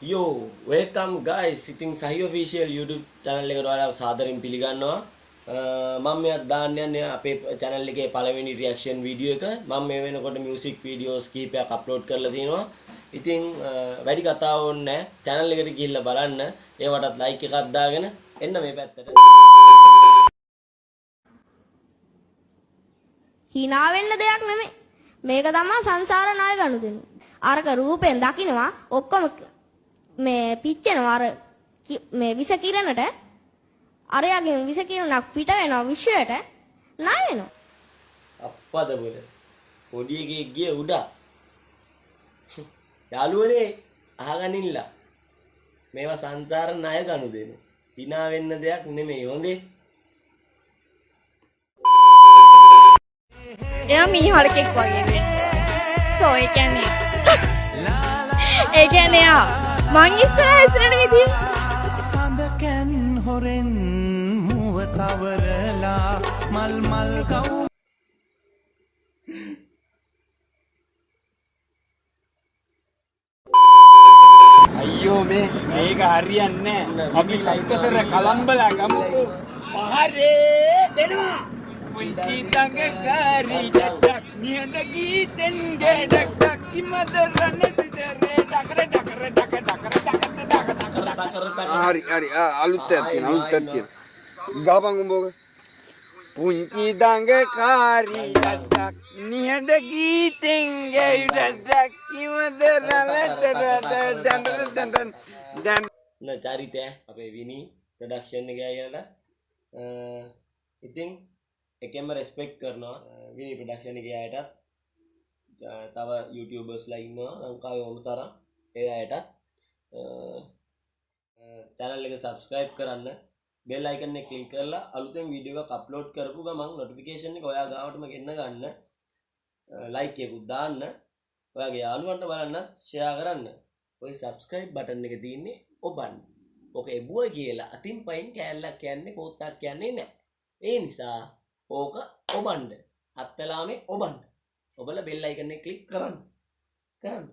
Yo, welcome guys. ඉතින් සහි official YouTube channel එකට ඔයාලව සාදරයෙන් පිළිගන්නවා. මම මෙයාට දාන්න යන්නේ අපේ channel එකේ පළවෙනි reaction video එක. මම මේ වෙනකොට music videos කීපයක් upload කරලා තියෙනවා. ඉතින් වැඩි කතා ඕනේ නැහැ. channel එකට ගිහිල්ලා බලන්න. ඒවටත් like එකක් දාගෙන එන්න මේ පැත්තට. hina වෙන්න දෙයක් නෙමෙයි. මේක තමයි සංසාර ණය ගනුදෙනු. අරක රූපෙන් දකින්නවා ඔක්කොම මේ පිච්චෙනවා අර මේ විස කිරණට අරයාගෙන් විස කිරණක් පිට වෙනවා විශ්වයට ණය වෙනවා. අප්පද බල. පොඩි එකෙක් ගිය උඩ. යාළුවනේ අහගනින්න. මේවා සංසාර ණය ගනුදෙනු. hina වෙන්න දෙයක් නෙමෙයි හොඳේ. එයා මීහරකෙක් වගේ වෙන්නේ. සෝ ඒ කියන්නේ එයා මං ඉස්සරහ ඉස්සරහට ගිහින් සඳකන් හොරෙන් මුව තවරලා මල් මල් කව් අයියෝ මේක හරියන්නේ නැහැ. අපි සයිකසර කලම්බලා ගමුකෝ. පහරේ දෙනවා. පුංචි තංගකාරී ඩක් නිහඬ ගීතෙන් ගෙඩක් කිමද රන්නේ සිදරේ ඩකර ඩකර ඩක ඩකර ඩකර ඩකර හරි අලුත් තියෙන ගාපන් උඹෝක පුංචි දංගකාරී ඩක් නිහඬ ගීතෙන් ගෙඩක් කිමද රන්නේ චරිතය අපේ විනි ප්‍රොඩක්ෂන් එක ඇයලා ඉතින් එකෙන්ම රෙස්පෙක්ට් කරනවා විනි ප්‍රොඩක්ෂන් එකේ අයටත් තව YouTubers ලා ඉන්නවා ලංකාවේ වුණු තරම් ඒ අයටත් channel එක subscribe කරන්න bell icon එක click කරලා අලුතෙන් වීඩියෝ එකක් upload කරපු ගමන් notification එක ඔයා ගාවටම ගෙන්න ගන්න like එකකුත් දාන්න ඔයාගේ යාළුවන්ට බලන්නත් share කරන්න ඔය subscribe button එක තියෙන්නේ ඔබන්න ඔක එබුවා කියලා අතින් පයින් කෑල්ලක් කියන්නේ පොත්තක් කියන්නේ නැහැ ඒ නිසා ඕක ඔබන්න අත්තලාමේ ඔබන්න ඔබලා බෙල් අයිකන් එක ක්ලික් කරන්න